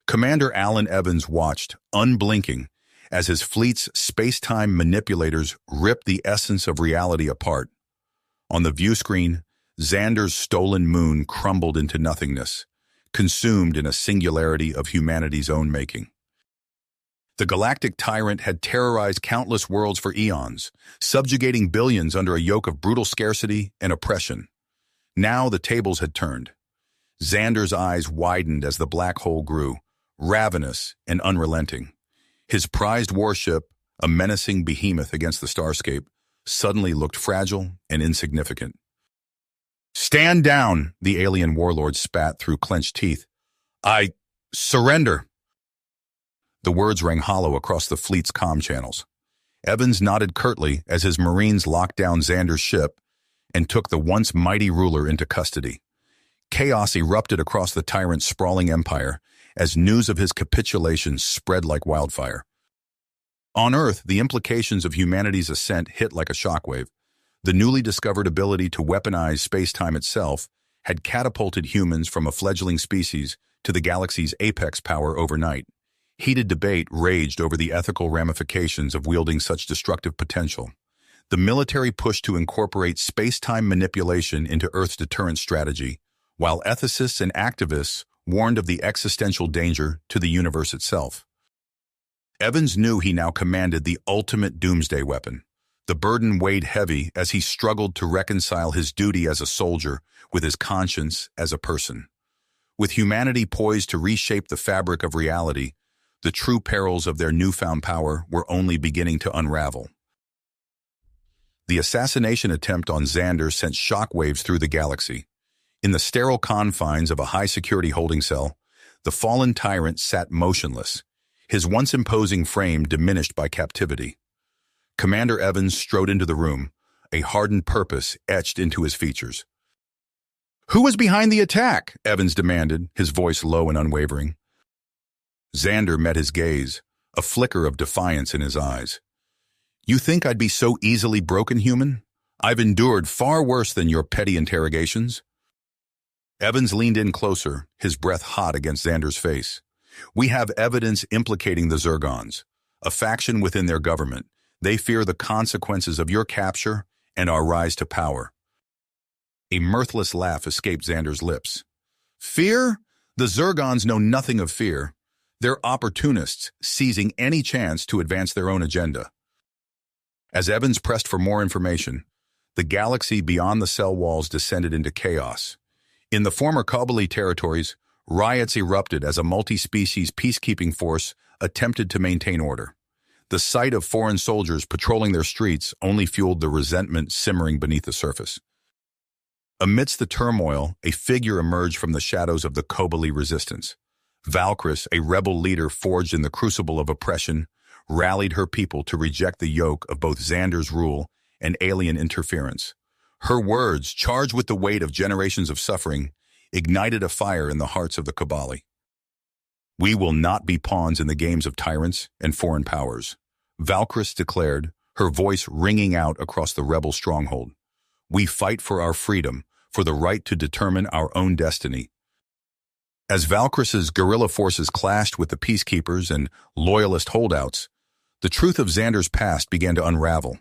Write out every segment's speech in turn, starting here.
Commander Alan Evans watched, unblinking, as his fleet's space-time manipulators ripped the essence of reality apart. On the view screen, Xander's stolen moon crumbled into nothingness, consumed in a singularity of humanity's own making. The Galactic Tyrant had terrorized countless worlds for eons, subjugating billions under a yoke of brutal scarcity and oppression. Now the tables had turned. Xander's eyes widened as the black hole grew, ravenous and unrelenting. His prized warship, a menacing behemoth against the starscape, suddenly looked fragile and insignificant. "Stand down," the alien warlord spat through clenched teeth. "I surrender." The words rang hollow across the fleet's comm channels. Evans nodded curtly as his Marines locked down Xander's ship and took the once mighty ruler into custody. Chaos erupted across the Tyrant's sprawling empire as news of his capitulation spread like wildfire. On Earth, the implications of humanity's ascent hit like a shockwave. The newly discovered ability to weaponize space-time itself had catapulted humans from a fledgling species to the galaxy's apex power overnight. Heated debate raged over the ethical ramifications of wielding such destructive potential. The military pushed to incorporate space-time manipulation into Earth's deterrent strategy, while ethicists and activists warned of the existential danger to the universe itself. Evans knew he now commanded the ultimate doomsday weapon. The burden weighed heavy as he struggled to reconcile his duty as a soldier with his conscience as a person. With humanity poised to reshape the fabric of reality, the true perils of their newfound power were only beginning to unravel. The assassination attempt on Xander sent shockwaves through the galaxy. In the sterile confines of a high-security holding cell, the fallen tyrant sat motionless, his once imposing frame diminished by captivity. Commander Evans strode into the room, a hardened purpose etched into his features. "Who was behind the attack?" Evans demanded, his voice low and unwavering. Xander met his gaze, a flicker of defiance in his eyes. "You think I'd be so easily broken, human? I've endured far worse than your petty interrogations." Evans leaned in closer, his breath hot against Xander's face. "We have evidence implicating the Zergons, a faction within their government. They fear the consequences of your capture and our rise to power." A mirthless laugh escaped Xander's lips. "Fear? The Zergons know nothing of fear. They're opportunists, seizing any chance to advance their own agenda." As Evans pressed for more information, the galaxy beyond the cell walls descended into chaos. In the former Kabali territories, riots erupted as a multi-species peacekeeping force attempted to maintain order. The sight of foreign soldiers patrolling their streets only fueled the resentment simmering beneath the surface. Amidst the turmoil, a figure emerged from the shadows of the Kabali resistance. Valkyris, a rebel leader forged in the crucible of oppression, rallied her people to reject the yoke of both Xander's rule and alien interference. Her words, charged with the weight of generations of suffering, ignited a fire in the hearts of the Kabali. "We will not be pawns in the games of tyrants and foreign powers," Valkyris declared, her voice ringing out across the rebel stronghold. "We fight for our freedom, for the right to determine our own destiny." As Valkyris's guerrilla forces clashed with the peacekeepers and loyalist holdouts, the truth of Xander's past began to unravel.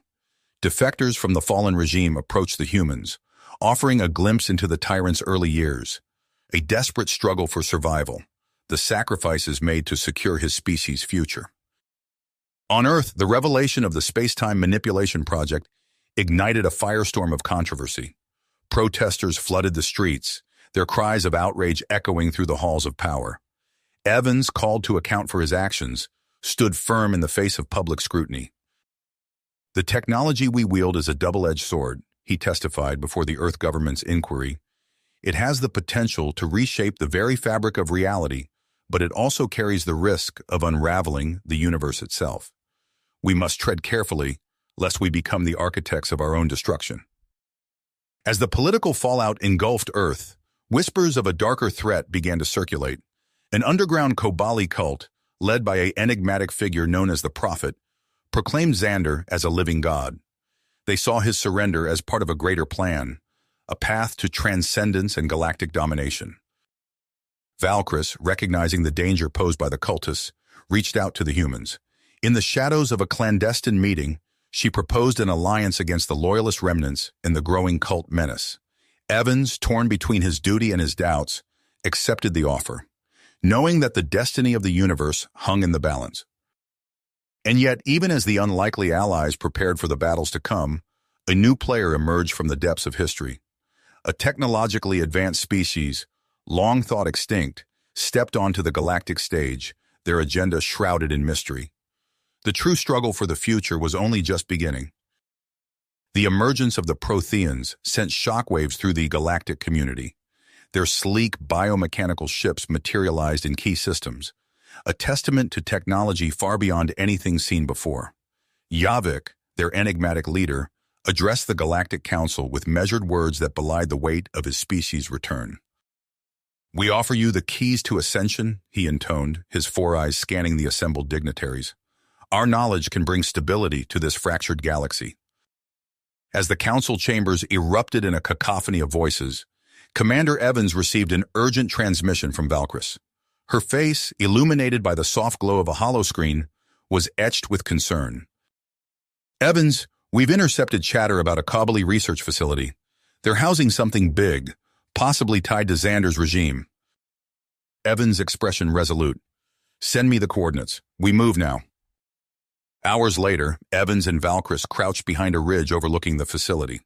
Defectors from the fallen regime approached the humans, offering a glimpse into the tyrant's early years, a desperate struggle for survival, the sacrifices made to secure his species' future. On Earth, the revelation of the space-time manipulation project ignited a firestorm of controversy. Protesters flooded the streets, their cries of outrage echoing through the halls of power. Evans, called to account for his actions, stood firm in the face of public scrutiny. "The technology we wield is a double-edged sword," he testified before the Earth government's inquiry. "It has the potential to reshape the very fabric of reality, but it also carries the risk of unraveling the universe itself. We must tread carefully, lest we become the architects of our own destruction." As the political fallout engulfed Earth, whispers of a darker threat began to circulate. An underground Kobali cult, led by an enigmatic figure known as the Prophet, proclaimed Xander as a living god. They saw his surrender as part of a greater plan, a path to transcendence and galactic domination. Valkyrie, recognizing the danger posed by the cultists, reached out to the humans. In the shadows of a clandestine meeting, she proposed an alliance against the loyalist remnants and the growing cult menace. Evans, torn between his duty and his doubts, accepted the offer, knowing that the destiny of the universe hung in the balance. And yet, even as the unlikely allies prepared for the battles to come, a new player emerged from the depths of history. A technologically advanced species, long thought extinct, stepped onto the galactic stage, their agenda shrouded in mystery. The true struggle for the future was only just beginning. The emergence of the Protheans sent shockwaves through the galactic community. Their sleek biomechanical ships materialized in key systems, a testament to technology far beyond anything seen before. Yavik, their enigmatic leader, addressed the Galactic Council with measured words that belied the weight of his species' return. "We offer you the keys to ascension," he intoned, his four eyes scanning the assembled dignitaries. "Our knowledge can bring stability to this fractured galaxy." As the council chambers erupted in a cacophony of voices, Commander Evans received an urgent transmission from Valkyrie. Her face, illuminated by the soft glow of a holoscreen, was etched with concern. "Evans, we've intercepted chatter about a Kabali research facility. They're housing something big, possibly tied to Xander's regime." Evans' expression resolute. "Send me the coordinates. We move now." Hours later, Evans and Valkyrie crouched behind a ridge overlooking the facility.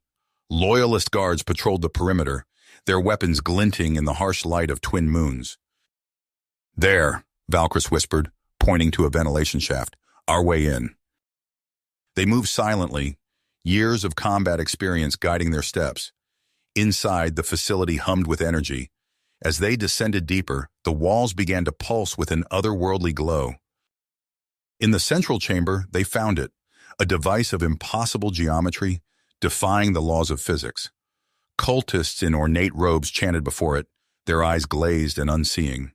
Loyalist guards patrolled the perimeter, their weapons glinting in the harsh light of twin moons. "There," Valkyrie whispered, pointing to a ventilation shaft, "our way in." They moved silently, years of combat experience guiding their steps. Inside, the facility hummed with energy. As they descended deeper, the walls began to pulse with an otherworldly glow. In the central chamber, they found it, a device of impossible geometry, defying the laws of physics. Cultists in ornate robes chanted before it, their eyes glazed and unseeing.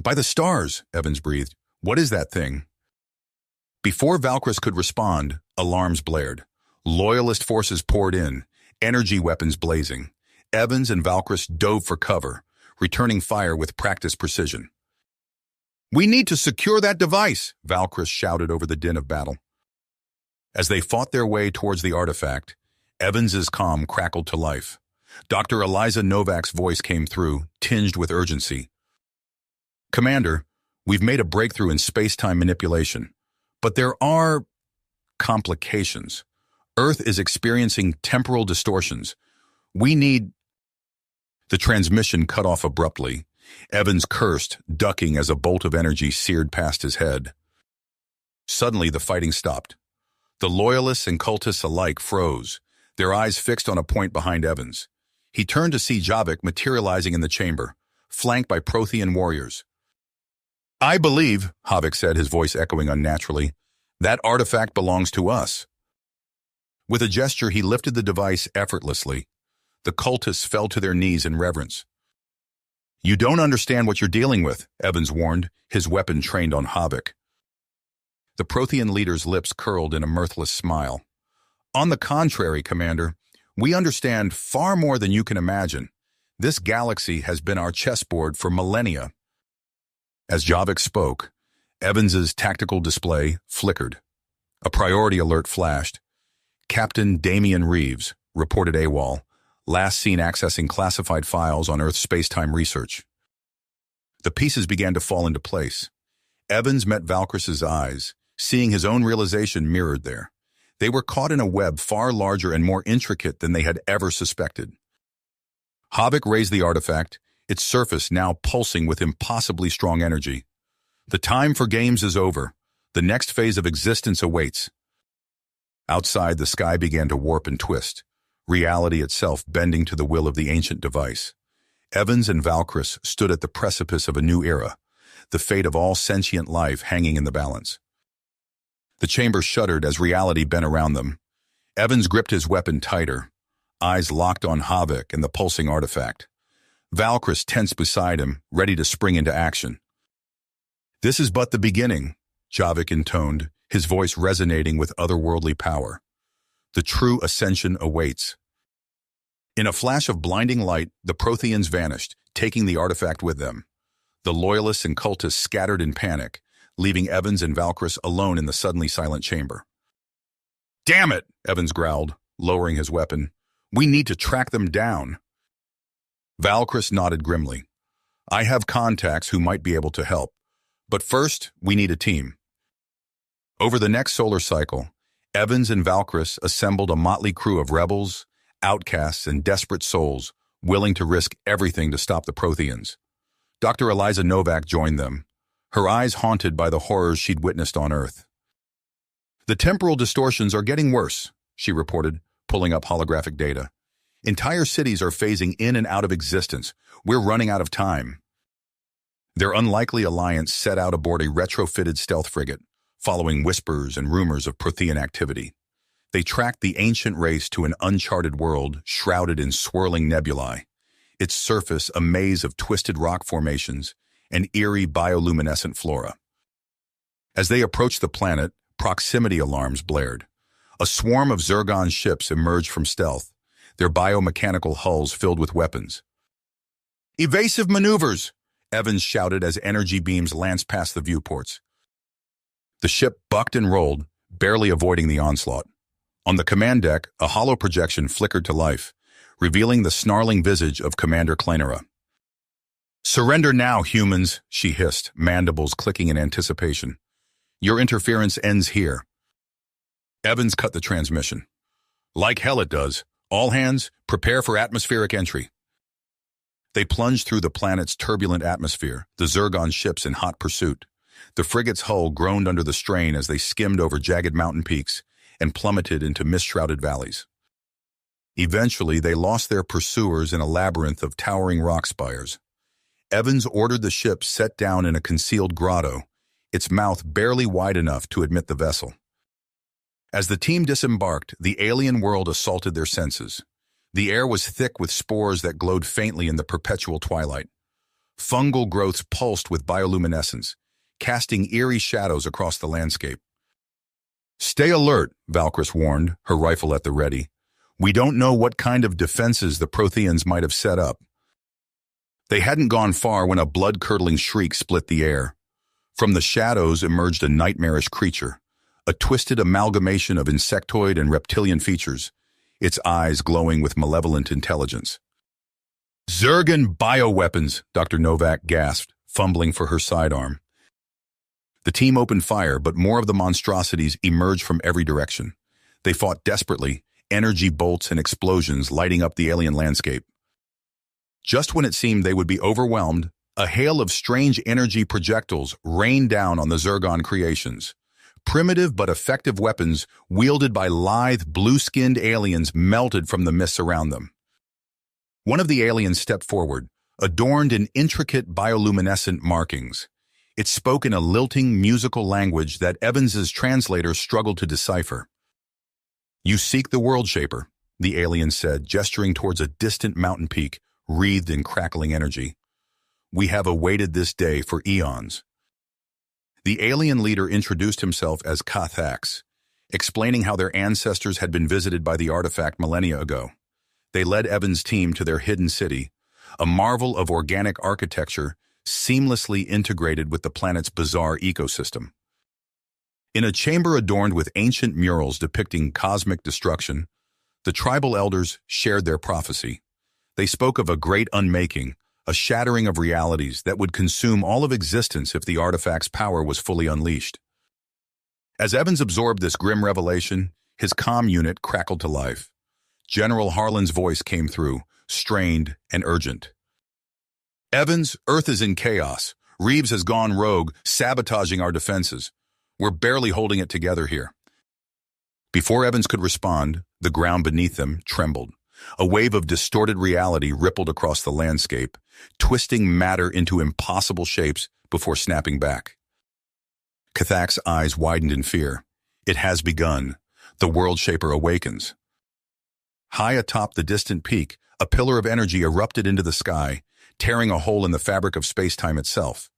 "By the stars," Evans breathed. "What is that thing?" Before Valkyrie could respond, alarms blared. Loyalist forces poured in, energy weapons blazing. Evans and Valkyrie dove for cover, returning fire with practiced precision. "We need to secure that device," Valkyrie shouted over the din of battle. As they fought their way towards the artifact, Evans's calm crackled to life. Dr. Eliza Novak's voice came through, tinged with urgency. "Commander, we've made a breakthrough in space-time manipulation, but there are complications. Earth is experiencing temporal distortions. We need—" The transmission cut off abruptly. Evans cursed, ducking as a bolt of energy seared past his head. Suddenly, the fighting stopped. The loyalists and cultists alike froze, their eyes fixed on a point behind Evans. He turned to see Javik materializing in the chamber, flanked by Prothean warriors. "I believe," Havik said, his voice echoing unnaturally, "that artifact belongs to us." With a gesture, he lifted the device effortlessly. The cultists fell to their knees in reverence. "You don't understand what you're dealing with," Evans warned, his weapon trained on Havik. The Prothean leader's lips curled in a mirthless smile. "On the contrary, Commander, we understand far more than you can imagine. This galaxy has been our chessboard for millennia." As Javik spoke, Evans's tactical display flickered. A priority alert flashed. "Captain Damian Reeves, reported AWOL, last seen accessing classified files on Earth space-time research." The pieces began to fall into place. Evans met Valkyrie's eyes, seeing his own realization mirrored there. They were caught in a web far larger and more intricate than they had ever suspected. Havik raised the artifact, its surface now pulsing with impossibly strong energy. "The time for games is over. The next phase of existence awaits." Outside, the sky began to warp and twist, reality itself bending to the will of the ancient device. Evans and Valkyrie stood at the precipice of a new era, the fate of all sentient life hanging in the balance. The chamber shuddered as reality bent around them. Evans gripped his weapon tighter, eyes locked on Havik and the pulsing artifact. Valkyrie tensed beside him, ready to spring into action. "This is but the beginning," Javik intoned, his voice resonating with otherworldly power. "The true ascension awaits." In a flash of blinding light, the Protheans vanished, taking the artifact with them. The Loyalists and cultists scattered in panic, leaving Evans and Valkyris alone in the suddenly silent chamber. "Damn it!" Evans growled, lowering his weapon. "We need to track them down." Valkyris nodded grimly. "I have contacts who might be able to help. But first, we need a team." Over the next solar cycle, Evans and Valkyris assembled a motley crew of rebels, outcasts, and desperate souls willing to risk everything to stop the Protheans. Dr. Eliza Novak joined them, her eyes haunted by the horrors she'd witnessed on Earth. "The temporal distortions are getting worse," she reported, pulling up holographic data. "Entire cities are phasing in and out of existence. We're running out of time." Their unlikely alliance set out aboard a retrofitted stealth frigate, following whispers and rumors of Prothean activity. They tracked the ancient race to an uncharted world shrouded in swirling nebulae, its surface a maze of twisted rock formations and eerie bioluminescent flora. As they approached the planet, proximity alarms blared. A swarm of Zergon ships emerged from stealth, their biomechanical hulls filled with weapons. "Evasive maneuvers!" Evans shouted as energy beams lanced past the viewports. The ship bucked and rolled, barely avoiding the onslaught. On the command deck, a hollow projection flickered to life, revealing the snarling visage of Commander Kleinera. "Surrender now, humans," she hissed, mandibles clicking in anticipation. "Your interference ends here." Evans cut the transmission. "Like hell it does. All hands, prepare for atmospheric entry." They plunged through the planet's turbulent atmosphere, the Zergon ships in hot pursuit. The frigate's hull groaned under the strain as they skimmed over jagged mountain peaks and plummeted into mist-shrouded valleys. Eventually, they lost their pursuers in a labyrinth of towering rock spires. Evans ordered the ship set down in a concealed grotto, its mouth barely wide enough to admit the vessel. As the team disembarked, the alien world assaulted their senses. The air was thick with spores that glowed faintly in the perpetual twilight. Fungal growths pulsed with bioluminescence, casting eerie shadows across the landscape. "Stay alert," Valkyris warned, her rifle at the ready. "We don't know what kind of defenses the Protheans might have set up." They hadn't gone far when a blood-curdling shriek split the air. From the shadows emerged a nightmarish creature, a twisted amalgamation of insectoid and reptilian features, its eyes glowing with malevolent intelligence. "Zergon bioweapons," Dr. Novak gasped, fumbling for her sidearm. The team opened fire, but more of the monstrosities emerged from every direction. They fought desperately, energy bolts and explosions lighting up the alien landscape. Just when it seemed they would be overwhelmed, a hail of strange energy projectiles rained down on the Zergon creations. Primitive but effective weapons wielded by lithe, blue-skinned aliens melted from the mists around them. One of the aliens stepped forward, adorned in intricate bioluminescent markings. It spoke in a lilting musical language that Evans's translator struggled to decipher. "You seek the World Shaper," the alien said, gesturing towards a distant mountain peak wreathed in crackling energy. "We have awaited this day for eons." The alien leader introduced himself as Kathax, explaining how their ancestors had been visited by the artifact millennia ago. They led Evans' team to their hidden city, a marvel of organic architecture seamlessly integrated with the planet's bizarre ecosystem. In a chamber adorned with ancient murals depicting cosmic destruction, the tribal elders shared their prophecy. They spoke of a great unmaking, a shattering of realities that would consume all of existence if the artifact's power was fully unleashed. As Evans absorbed this grim revelation, his comm unit crackled to life. General Harlan's voice came through, strained and urgent. "Evans, Earth is in chaos. Reeves has gone rogue, sabotaging our defenses. We're barely holding it together here." Before Evans could respond, the ground beneath them trembled. A wave of distorted reality rippled across the landscape, twisting matter into impossible shapes before snapping back. Kathak's eyes widened in fear. It has begun. The World Shaper awakens. High atop the distant peak, a pillar of energy erupted into the sky, tearing a hole in the fabric of space-time itself.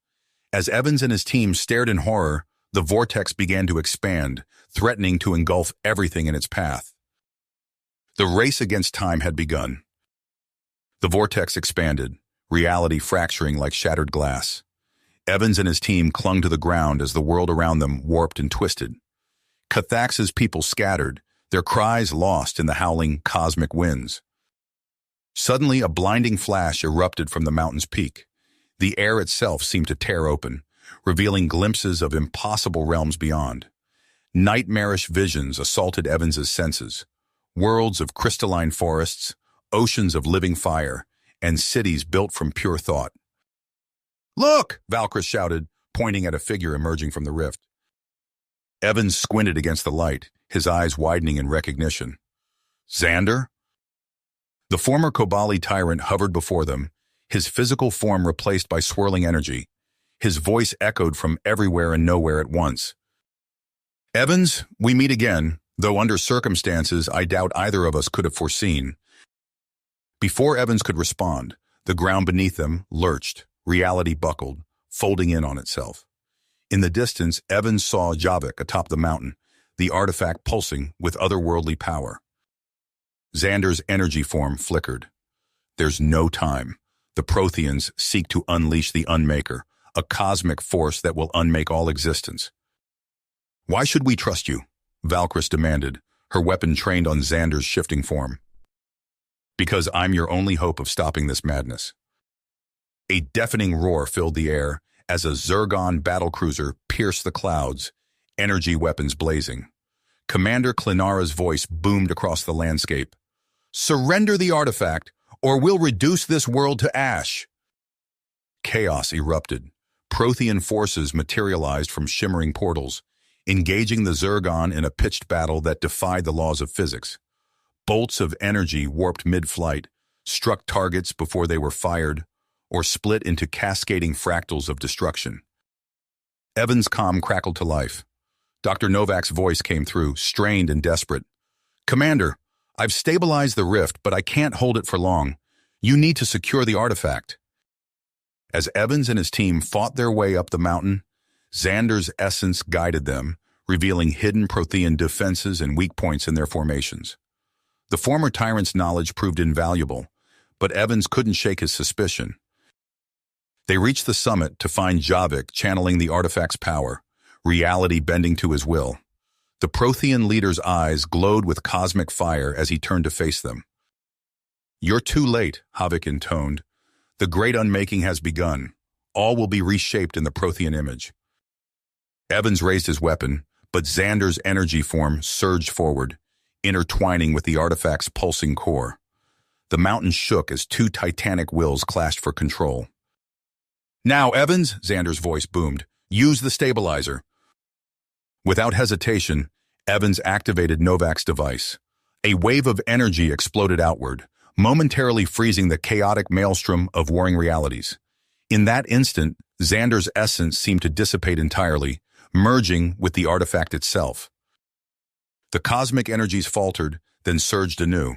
As Evans and his team stared in horror, the vortex began to expand, threatening to engulf everything in its path. The race against time had begun. The vortex expanded, reality fracturing like shattered glass. Evans and his team clung to the ground as the world around them warped and twisted. Cathax's people scattered, their cries lost in the howling cosmic winds. Suddenly, a blinding flash erupted from the mountain's peak. The air itself seemed to tear open, revealing glimpses of impossible realms beyond. Nightmarish visions assaulted Evans's senses. Worlds of crystalline forests, oceans of living fire, and cities built from pure thought. "Look!" Valkyrie shouted, pointing at a figure emerging from the rift. Evans squinted against the light, his eyes widening in recognition. Xander? The former Kobali Tyrant hovered before them, his physical form replaced by swirling energy. His voice echoed from everywhere and nowhere at once. "Evans, we meet again, though under circumstances I doubt either of us could have foreseen." Before Evans could respond, the ground beneath them lurched, reality buckled, folding in on itself. In the distance, Evans saw Javik atop the mountain, the artifact pulsing with otherworldly power. Xander's energy form flickered. There's no time. The Protheans seek to unleash the Unmaker, a cosmic force that will unmake all existence. "Why should we trust you?" Valkyrie demanded, her weapon trained on Xander's shifting form. "Because I'm your only hope of stopping this madness." A deafening roar filled the air as a Zergon battlecruiser pierced the clouds, energy weapons blazing. Commander Clinara's voice boomed across the landscape. "Surrender the artifact, or we'll reduce this world to ash." Chaos erupted. Prothean forces materialized from shimmering portals, engaging the Zergon in a pitched battle that defied the laws of physics. Bolts of energy warped mid-flight, struck targets before they were fired, or split into cascading fractals of destruction. Evans' comm crackled to life. Dr. Novak's voice came through, strained and desperate. "Commander, I've stabilized the rift, but I can't hold it for long. You need to secure the artifact." As Evans and his team fought their way up the mountain, Xander's essence guided them, revealing hidden Prothean defenses and weak points in their formations. The former Tyrant's knowledge proved invaluable, but Evans couldn't shake his suspicion. They reached the summit to find Javik channeling the artifact's power, reality bending to his will. The Prothean leader's eyes glowed with cosmic fire as he turned to face them. "You're too late," Javik intoned. "The great unmaking has begun. All will be reshaped in the Prothean image." Evans raised his weapon, but Xander's energy form surged forward, intertwining with the artifact's pulsing core. The mountain shook as two titanic wills clashed for control. "Now, Evans," Xander's voice boomed, "use the stabilizer." Without hesitation, Evans activated Novak's device. A wave of energy exploded outward, momentarily freezing the chaotic maelstrom of warring realities. In that instant, Xander's essence seemed to dissipate entirely, merging with the artifact itself. The cosmic energies faltered, then surged anew.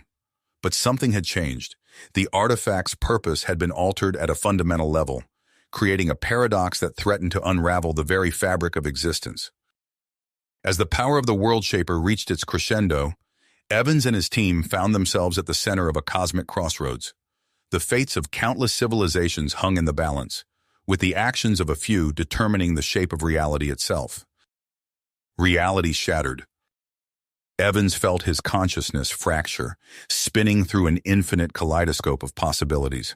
But something had changed. The artifact's purpose had been altered at a fundamental level, creating a paradox that threatened to unravel the very fabric of existence. As the power of the World Shaper reached its crescendo, Evans and his team found themselves at the center of a cosmic crossroads. The fates of countless civilizations hung in the balance, with the actions of a few determining the shape of reality itself. Reality shattered. Evans felt his consciousness fracture, spinning through an infinite kaleidoscope of possibilities.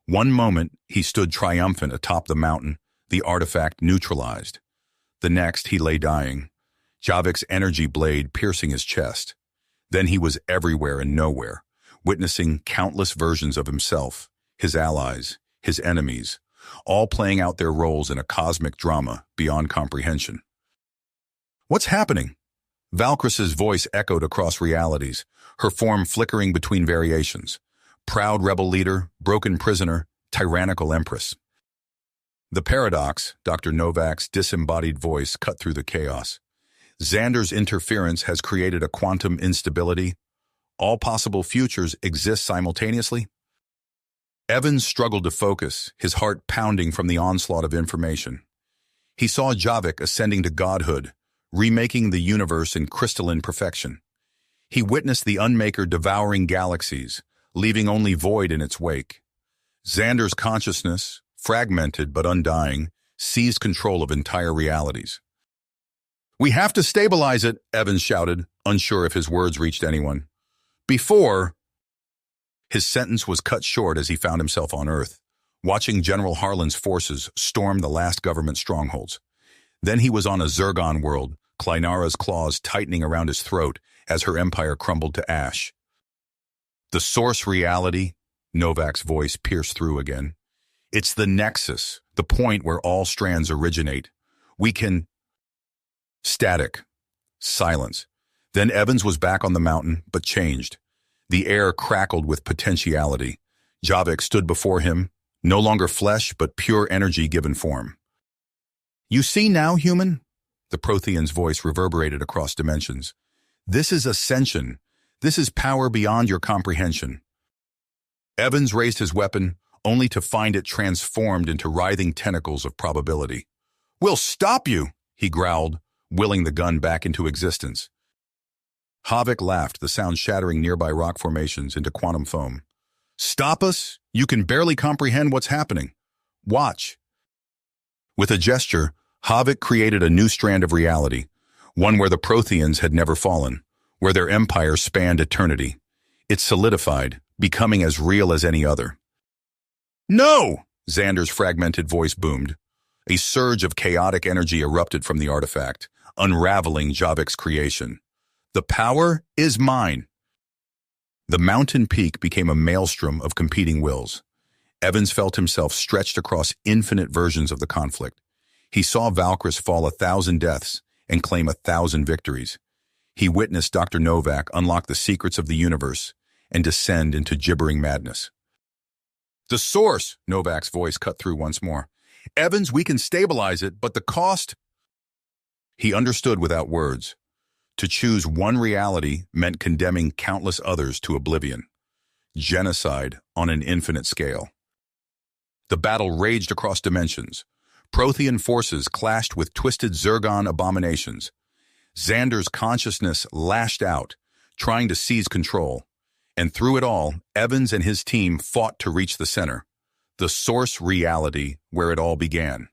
One moment, he stood triumphant atop the mountain, the artifact neutralized. The next, he lay dying, Javik's energy blade piercing his chest. Then he was everywhere and nowhere, witnessing countless versions of himself, his allies, his enemies, all playing out their roles in a cosmic drama beyond comprehension. "What's happening?" Valkrys's voice echoed across realities, her form flickering between variations. Proud rebel leader, broken prisoner, tyrannical empress. The paradox, Dr. Novak's disembodied voice cut through the chaos. Xander's interference has created a quantum instability. All possible futures exist simultaneously. Evans struggled to focus, his heart pounding from the onslaught of information. He saw Javik ascending to godhood, remaking the universe in crystalline perfection. He witnessed the Unmaker devouring galaxies, leaving only void in its wake. Xander's consciousness, fragmented but undying, seized control of entire realities. "We have to stabilize it," Evans shouted, unsure if his words reached anyone. "Before—" His sentence was cut short as he found himself on Earth, watching General Harlan's forces storm the last government strongholds. Then he was on a Zergon world, Klynara's claws tightening around his throat as her empire crumbled to ash. "The source reality," Novak's voice pierced through again. "It's the nexus, the point where all strands originate. We can—" Static. Silence. Then Evans was back on the mountain, but changed. The air crackled with potentiality. Javik stood before him, no longer flesh, but pure energy given form. "You see now, human?" The Prothean's voice reverberated across dimensions. "This is ascension. This is power beyond your comprehension." Evans raised his weapon, only to find it transformed into writhing tentacles of probability. "We'll stop you," he growled, willing the gun back into existence. Havik laughed, the sound shattering nearby rock formations into quantum foam. "Stop us? You can barely comprehend what's happening. Watch." With a gesture, Havik created a new strand of reality, one where the Protheans had never fallen, where their empire spanned eternity. It solidified, becoming as real as any other. "No!" Xander's fragmented voice boomed. A surge of chaotic energy erupted from the artifact, unraveling Javik's creation. "The power is mine." The mountain peak became a maelstrom of competing wills. Evans felt himself stretched across infinite versions of the conflict. He saw Valkyries fall 1,000 deaths and claim 1,000 victories. He witnessed Dr. Novak unlock the secrets of the universe and descend into gibbering madness. "The source," Novak's voice cut through once more. "Evans, we can stabilize it, but the cost—" He understood without words. To choose one reality meant condemning countless others to oblivion. Genocide on an infinite scale. The battle raged across dimensions. Prothean forces clashed with twisted Zergon abominations. Xander's consciousness lashed out, trying to seize control. And through it all, Evans and his team fought to reach the center, the source reality where it all began.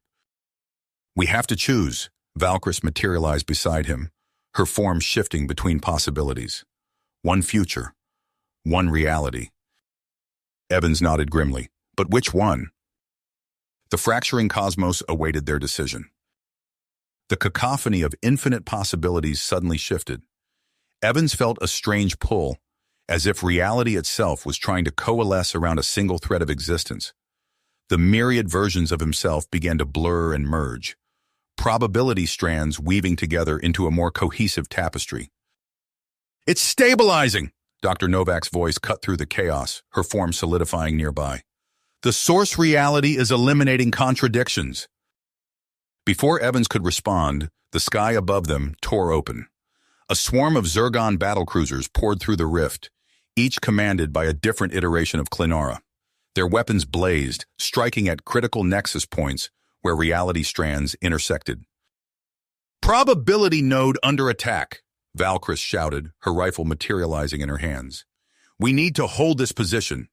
"We have to choose." Valkyries materialized beside him, her form shifting between possibilities. One future, one reality. Evans nodded grimly. But which one? The fracturing cosmos awaited their decision. The cacophony of infinite possibilities suddenly shifted. Evans felt a strange pull, as if reality itself was trying to coalesce around a single thread of existence. The myriad versions of himself began to blur and merge, probability strands weaving together into a more cohesive tapestry. "It's stabilizing!" Dr. Novak's voice cut through the chaos, her form solidifying nearby. "The source reality is eliminating contradictions." Before Evans could respond, the sky above them tore open. A swarm of Zergon battlecruisers poured through the rift, each commanded by a different iteration of Klynara. Their weapons blazed, striking at critical nexus points where reality strands intersected. "Probability node under attack," Valkyries shouted, her rifle materializing in her hands. "We need to hold this position."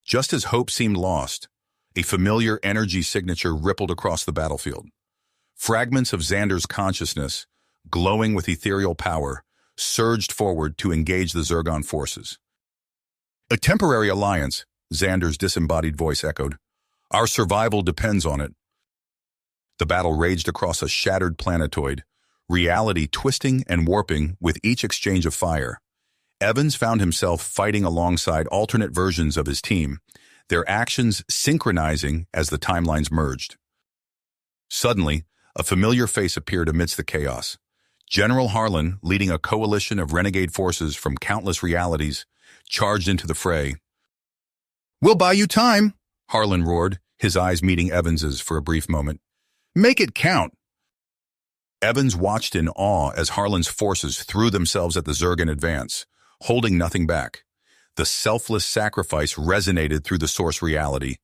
Just as hope seemed lost, a familiar energy signature rippled across the battlefield. Fragments of Xander's consciousness, glowing with ethereal power, surged forward to engage the Zergon forces. "A temporary alliance," Xander's disembodied voice echoed. "Our survival depends on it." The battle raged across a shattered planetoid, reality twisting and warping with each exchange of fire. Evans found himself fighting alongside alternate versions of his team, their actions synchronizing as the timelines merged. Suddenly, a familiar face appeared amidst the chaos. General Harlan, leading a coalition of renegade forces from countless realities, charged into the fray. "We'll buy you time," Harlan roared, his eyes meeting Evans's for a brief moment. "Make it count." Evans watched in awe as Harlan's forces threw themselves at the Zergon advance, holding nothing back. The selfless sacrifice resonated through the source reality,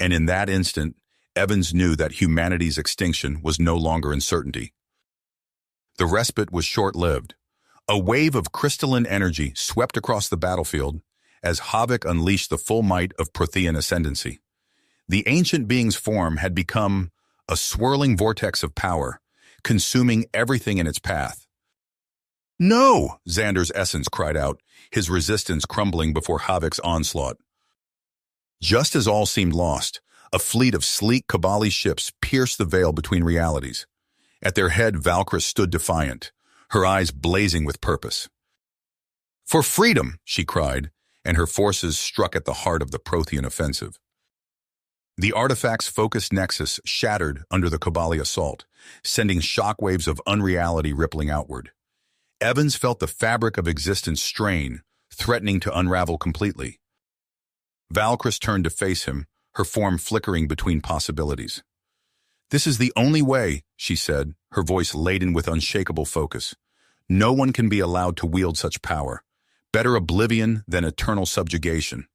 and in that instant, Evans knew that humanity's extinction was no longer in certainty. The respite was short-lived. A wave of crystalline energy swept across the battlefield as Havok unleashed the full might of Prothean ascendancy. The ancient being's form had become a swirling vortex of power, consuming everything in its path. "No!" Xander's essence cried out, his resistance crumbling before Havok's onslaught. Just as all seemed lost, a fleet of sleek Kabali ships pierced the veil between realities. At their head, Valkyrie stood defiant, her eyes blazing with purpose. "For freedom!" she cried, and her forces struck at the heart of the Prothean offensive. The artifact's focused nexus shattered under the Kabali assault, sending shockwaves of unreality rippling outward. Evans felt the fabric of existence strain, threatening to unravel completely. Valkyrie turned to face him, her form flickering between possibilities. "This is the only way," she said, her voice laden with unshakable focus. "No one can be allowed to wield such power. Better oblivion than eternal subjugation."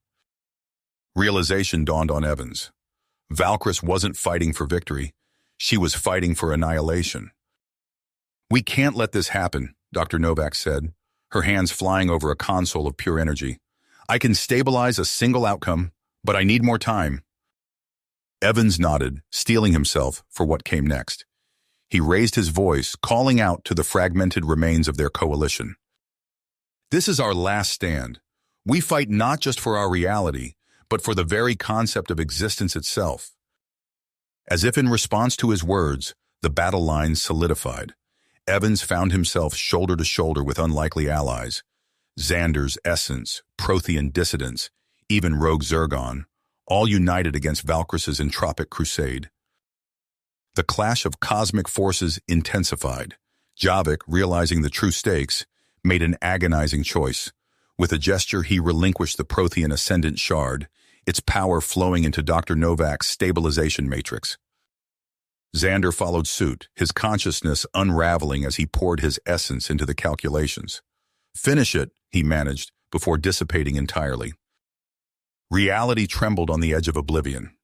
Realization dawned on Evans. Valkyrie wasn't fighting for victory. She was fighting for annihilation. "We can't let this happen," Dr. Novak said, her hands flying over a console of pure energy. "I can stabilize a single outcome, but I need more time." Evans nodded, steeling himself for what came next. He raised his voice, calling out to the fragmented remains of their coalition. "This is our last stand. We fight not just for our reality, but for the very concept of existence itself." As if in response to his words, the battle lines solidified. Evans found himself shoulder to shoulder with unlikely allies. Xander's essence, Prothean dissidents, even rogue Zergon, all united against Valkyrie's entropic crusade. The clash of cosmic forces intensified. Javik, realizing the true stakes, made an agonizing choice. With a gesture, he relinquished the Prothean ascendant shard, its power flowing into Dr. Novak's stabilization matrix. Xander followed suit, his consciousness unraveling as he poured his essence into the calculations. "Finish it," he managed, before dissipating entirely. Reality trembled on the edge of oblivion.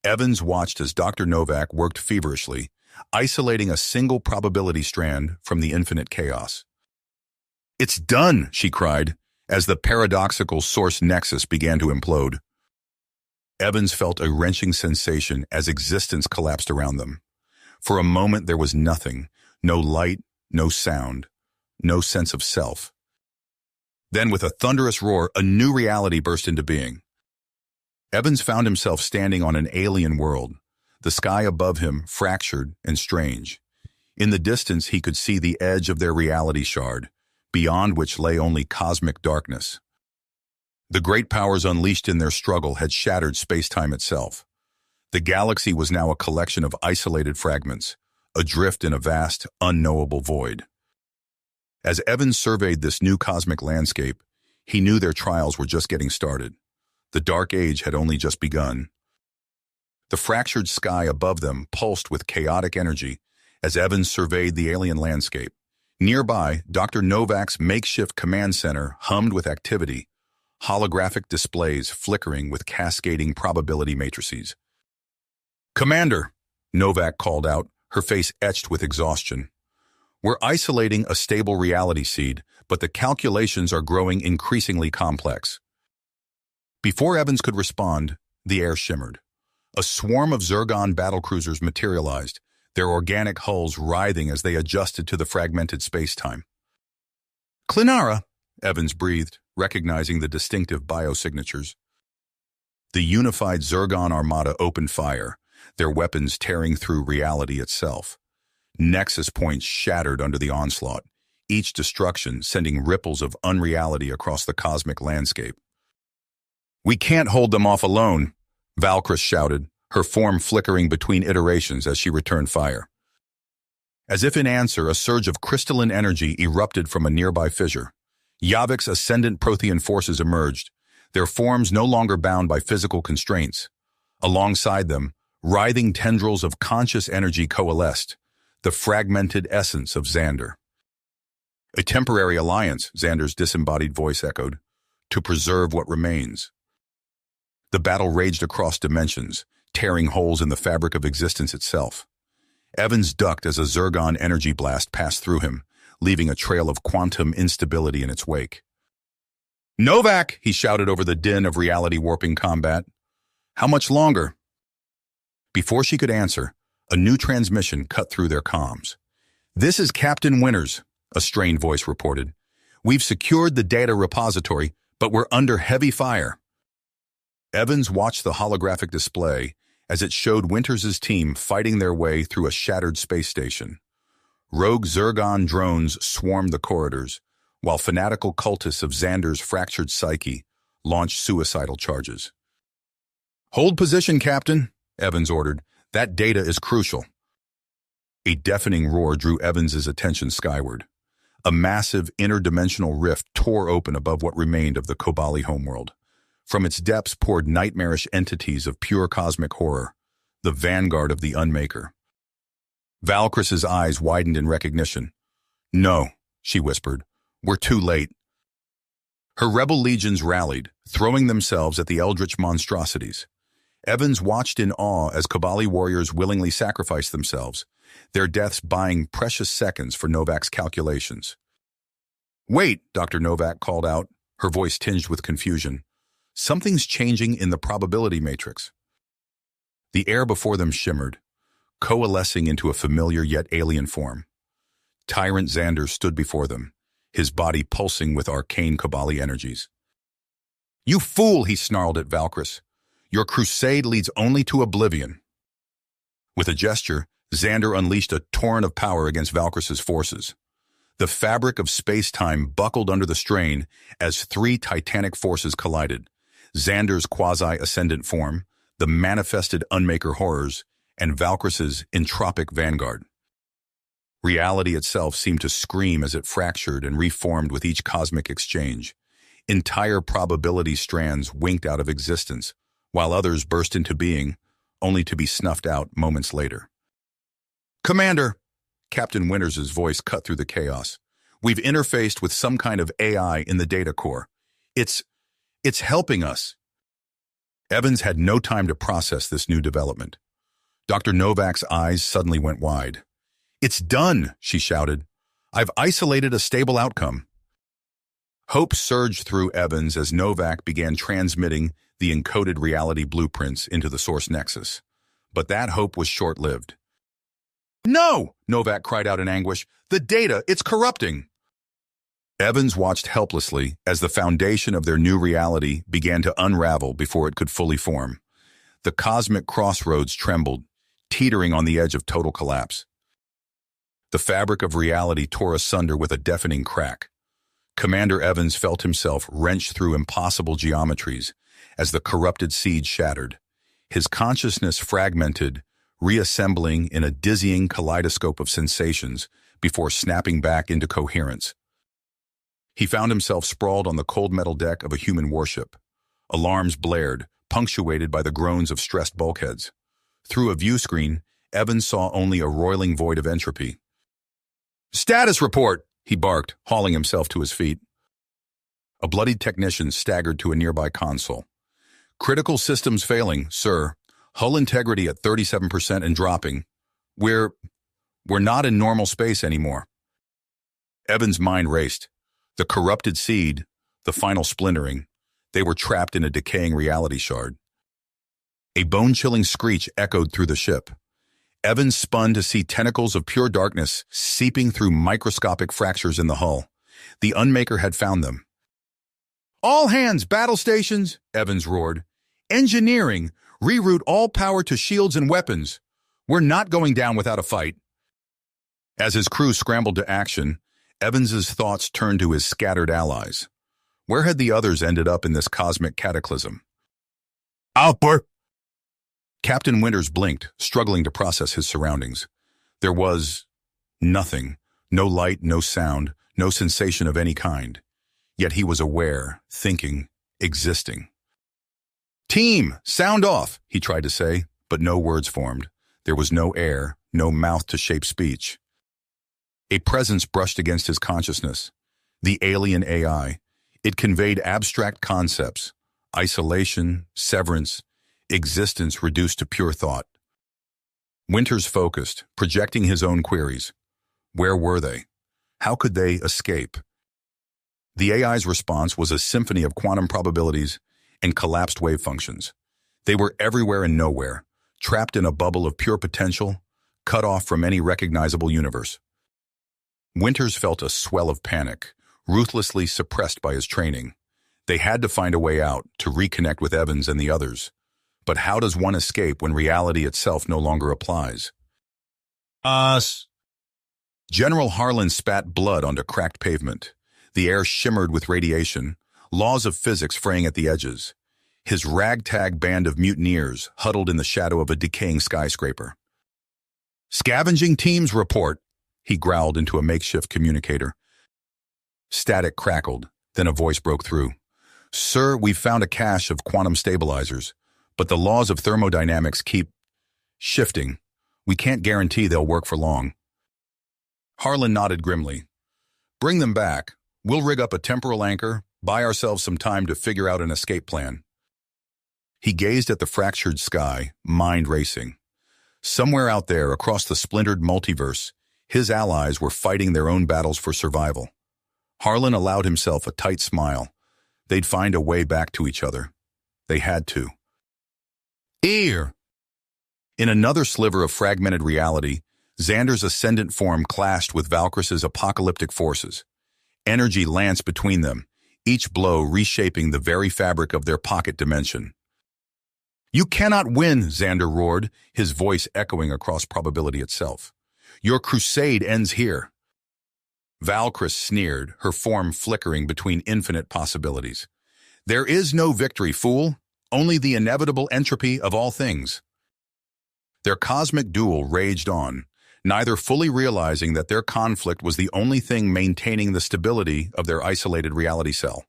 Evans watched as Dr. Novak worked feverishly, isolating a single probability strand from the infinite chaos. "It's done," she cried, as the paradoxical source nexus began to implode. Evans felt a wrenching sensation as existence collapsed around them. For a moment there was nothing, no light, no sound, no sense of self. Then with a thunderous roar, a new reality burst into being. Evans found himself standing on an alien world, the sky above him fractured and strange. In the distance he could see the edge of their reality shard, beyond which lay only cosmic darkness. The great powers unleashed in their struggle had shattered space-time itself. The galaxy was now a collection of isolated fragments, adrift in a vast, unknowable void. As Evans surveyed this new cosmic landscape, he knew their trials were just getting started. The Dark Age had only just begun. The fractured sky above them pulsed with chaotic energy as Evans surveyed the alien landscape. Nearby, Dr. Novak's makeshift command center hummed with activity, holographic displays flickering with cascading probability matrices. "Commander," Novak called out, her face etched with exhaustion. "We're isolating a stable reality seed, but the calculations are growing increasingly complex." Before Evans could respond, the air shimmered. A swarm of Zergon battlecruisers materialized, their organic hulls writhing as they adjusted to the fragmented space-time. "Clinara," Evans breathed, recognizing the distinctive biosignatures. The unified Zergon armada opened fire, their weapons tearing through reality itself. Nexus points shattered under the onslaught, each destruction sending ripples of unreality across the cosmic landscape. "We can't hold them off alone," Valkyrie shouted, her form flickering between iterations as she returned fire. As if in answer, a surge of crystalline energy erupted from a nearby fissure. Yavik's ascendant Prothean forces emerged, their forms no longer bound by physical constraints. Alongside them, writhing tendrils of conscious energy coalesced, the fragmented essence of Xander. "A temporary alliance," Xander's disembodied voice echoed, "to preserve what remains." The battle raged across dimensions, tearing holes in the fabric of existence itself. Evans ducked as a Zergon energy blast passed through him, leaving a trail of quantum instability in its wake. Novak, he shouted over the din of reality-warping combat. How much longer? Before she could answer, a new transmission cut through their comms. This is Captain Winters, a strained voice reported. We've secured the data repository, but we're under heavy fire. Evans watched the holographic display as it showed Winters' team fighting their way through a shattered space station. Rogue Zergon drones swarmed the corridors, while fanatical cultists of Xander's fractured psyche launched suicidal charges. Hold position, Captain, Evans ordered. That data is crucial. A deafening roar drew Evans' attention skyward. A massive interdimensional rift tore open above what remained of the Kobali homeworld. From its depths poured nightmarish entities of pure cosmic horror, the vanguard of the Unmaker. Valkrys's eyes widened in recognition. No, she whispered. We're too late. Her rebel legions rallied, throwing themselves at the eldritch monstrosities. Evans watched in awe as Kobali warriors willingly sacrificed themselves, their deaths buying precious seconds for Novak's calculations. Wait, Dr. Novak called out, her voice tinged with confusion. Something's changing in the probability matrix. The air before them shimmered, coalescing into a familiar yet alien form. Tyrant Xander stood before them, his body pulsing with arcane Kobali energies. You fool, he snarled at Valkrys. Your crusade leads only to oblivion. With a gesture, Xander unleashed a torrent of power against Valkrys's forces. The fabric of space-time buckled under the strain as three titanic forces collided. Xander's quasi-ascendant form, the manifested Unmaker horrors, and Valkrys's entropic vanguard. Reality itself seemed to scream as it fractured and reformed with each cosmic exchange. Entire probability strands winked out of existence, while others burst into being, only to be snuffed out moments later. Commander, Captain Winters' voice cut through the chaos. We've interfaced with some kind of AI in the data core. It's helping us. Evans had no time to process this new development. Dr. Novak's eyes suddenly went wide. It's done, she shouted. I've isolated a stable outcome. Hope surged through Evans as Novak began transmitting the encoded reality blueprints into the source nexus. But that hope was short-lived. No! Novak cried out in anguish. The data, it's corrupting! Evans watched helplessly as the foundation of their new reality began to unravel before it could fully form. The cosmic crossroads trembled, teetering on the edge of total collapse. The fabric of reality tore asunder with a deafening crack. Commander Evans felt himself wrenched through impossible geometries as the corrupted seed shattered. His consciousness fragmented, reassembling in a dizzying kaleidoscope of sensations before snapping back into coherence. He found himself sprawled on the cold metal deck of a human warship. Alarms blared, punctuated by the groans of stressed bulkheads. Through a view screen, Evans saw only a roiling void of entropy. Status report, he barked, hauling himself to his feet. A bloodied technician staggered to a nearby console. Critical systems failing, sir. Hull integrity at 37% and dropping. We're not in normal space anymore. Evans' mind raced. The corrupted seed, the final splintering, they were trapped in a decaying reality shard. A bone-chilling screech echoed through the ship. Evans spun to see tentacles of pure darkness seeping through microscopic fractures in the hull. The Unmaker had found them. All hands, battle stations, Evans roared. Engineering, reroute all power to shields and weapons. We're not going down without a fight. As his crew scrambled to action, Evans's thoughts turned to his scattered allies. Where had the others ended up in this cosmic cataclysm? Output! Captain Winters blinked, struggling to process his surroundings. There was nothing. No light, no sound, no sensation of any kind. Yet he was aware, thinking, existing. Team, sound off, he tried to say, but no words formed. There was no air, no mouth to shape speech. A presence brushed against his consciousness. The alien AI. It conveyed abstract concepts, isolation, severance, existence reduced to pure thought. Winters focused, projecting his own queries. Where were they? How could they escape? The AI's response was a symphony of quantum probabilities and collapsed wave functions. They were everywhere and nowhere, trapped in a bubble of pure potential, cut off from any recognizable universe. Winters felt a swell of panic, ruthlessly suppressed by his training. They had to find a way out, to reconnect with Evans and the others. But how does one escape when reality itself no longer applies? General Harlan spat blood onto cracked pavement. The air shimmered with radiation, laws of physics fraying at the edges. His ragtag band of mutineers huddled in the shadow of a decaying skyscraper. "Scavenging teams report," he growled into a makeshift communicator. Static crackled, then a voice broke through. "Sir, we've found a cache of quantum stabilizers, but the laws of thermodynamics keep shifting. We can't guarantee they'll work for long." Harlan nodded grimly. "Bring them back. We'll rig up a temporal anchor, buy ourselves some time to figure out an escape plan." He gazed at the fractured sky, mind racing. Somewhere out there, across the splintered multiverse, his allies were fighting their own battles for survival. Harlan allowed himself a tight smile. They'd find a way back to each other. They had to. Ear! In another sliver of fragmented reality, Xander's ascendant form clashed with Valkrys's apocalyptic forces. Energy lanced between them, each blow reshaping the very fabric of their pocket dimension. "You cannot win," Xander roared, his voice echoing across probability itself. "Your crusade ends here." Valkrys sneered, her form flickering between infinite possibilities. "There is no victory, fool, only the inevitable entropy of all things." Their cosmic duel raged on, neither fully realizing that their conflict was the only thing maintaining the stability of their isolated reality cell.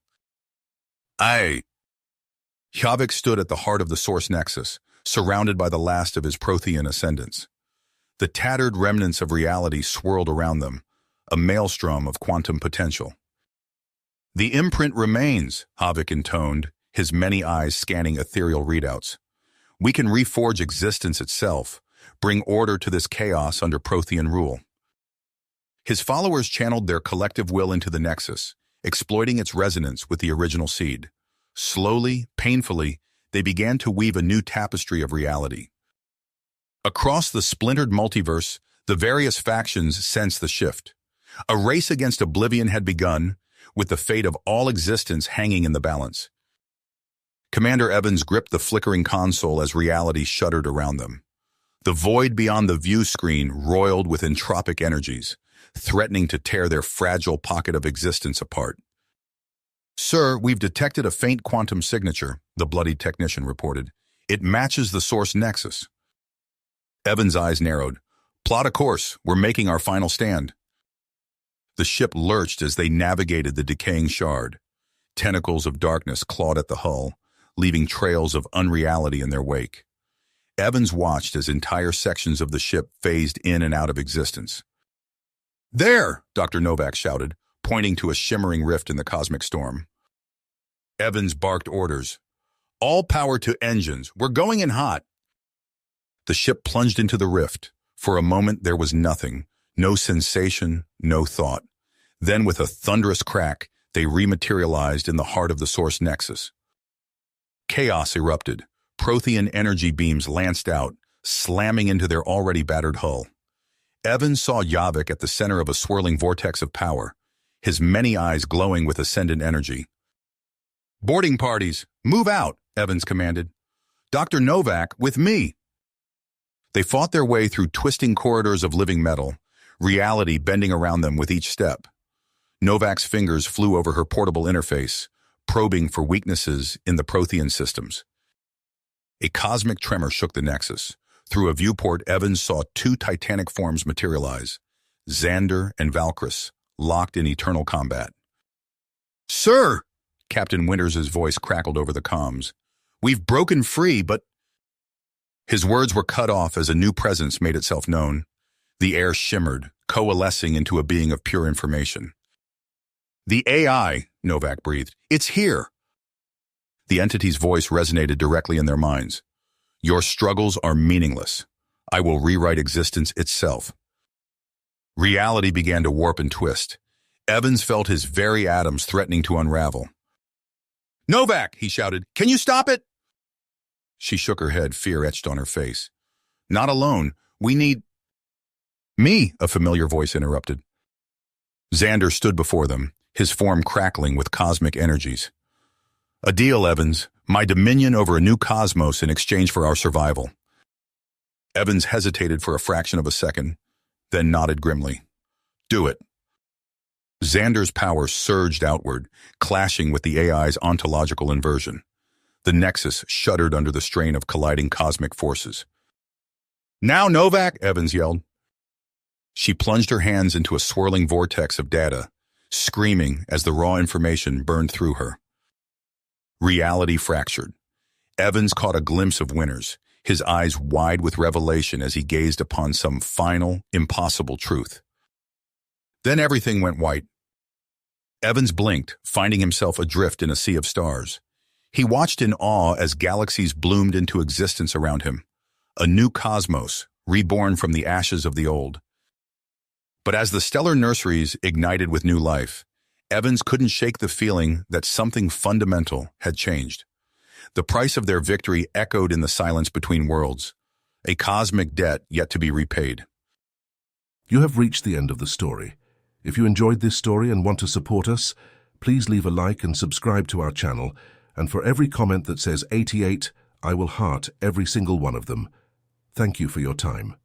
Javik stood at the heart of the Source Nexus, surrounded by the last of his Prothean ascendants. The tattered remnants of reality swirled around them, a maelstrom of quantum potential. "The imprint remains," Javik intoned, his many eyes scanning ethereal readouts. "We can reforge existence itself, bring order to this chaos under Prothean rule." His followers channeled their collective will into the Nexus, exploiting its resonance with the original seed. Slowly, painfully, they began to weave a new tapestry of reality. Across the splintered multiverse, the various factions sensed the shift. A race against oblivion had begun, with the fate of all existence hanging in the balance. Commander Evans gripped the flickering console as reality shuddered around them. The void beyond the view screen roiled with entropic energies, threatening to tear their fragile pocket of existence apart. "Sir, we've detected a faint quantum signature," the bloodied technician reported. "It matches the Source Nexus." Evans' eyes narrowed. "Plot a course. We're making our final stand." The ship lurched as they navigated the decaying shard. Tentacles of darkness clawed at the hull, leaving trails of unreality in their wake. Evans watched as entire sections of the ship phased in and out of existence. "There!" Dr. Novak shouted, pointing to a shimmering rift in the cosmic storm. Evans barked orders. "All power to engines. We're going in hot." The ship plunged into the rift. For a moment there was nothing, no sensation, no thought. Then with a thunderous crack, they rematerialized in the heart of the Source Nexus. Chaos erupted. Prothean energy beams lanced out, slamming into their already battered hull. Evans saw Javik at the center of a swirling vortex of power, his many eyes glowing with ascendant energy. "Boarding parties, move out," Evans commanded. "Dr. Novak, with me." They fought their way through twisting corridors of living metal, reality bending around them with each step. Novak's fingers flew over her portable interface, probing for weaknesses in the Prothean systems. A cosmic tremor shook the Nexus. Through a viewport, Evans saw two titanic forms materialize, Xander and Valkrys, locked in eternal combat. "Sir!" Captain Winters' voice crackled over the comms. "We've broken free, but—" His words were cut off as a new presence made itself known. The air shimmered, coalescing into a being of pure information. "The AI," Novak breathed. "It's here." The entity's voice resonated directly in their minds. "Your struggles are meaningless. I will rewrite existence itself." Reality began to warp and twist. Evans felt his very atoms threatening to unravel. "Novak!" he shouted. "Can you stop it?" She shook her head, fear etched on her face. "Not alone. We need—" "Me," a familiar voice interrupted. Xander stood before them, his form crackling with cosmic energies. "A deal, Evans. My dominion over a new cosmos in exchange for our survival." Evans hesitated for a fraction of a second, then nodded grimly. "Do it." Xander's power surged outward, clashing with the AI's ontological inversion. The Nexus shuddered under the strain of colliding cosmic forces. "Now, Novak!" Evans yelled. She plunged her hands into a swirling vortex of data, screaming as the raw information burned through her. Reality fractured. Evans caught a glimpse of Winters, his eyes wide with revelation as he gazed upon some final, impossible truth. Then everything went white. Evans blinked, finding himself adrift in a sea of stars. He watched in awe as galaxies bloomed into existence around him, a new cosmos, reborn from the ashes of the old. But as the stellar nurseries ignited with new life, Evans couldn't shake the feeling that something fundamental had changed. The price of their victory echoed in the silence between worlds, a cosmic debt yet to be repaid. You have reached the end of the story. If you enjoyed this story and want to support us, please leave a like and subscribe to our channel, and for every comment that says 88, I will heart every single one of them. Thank you for your time.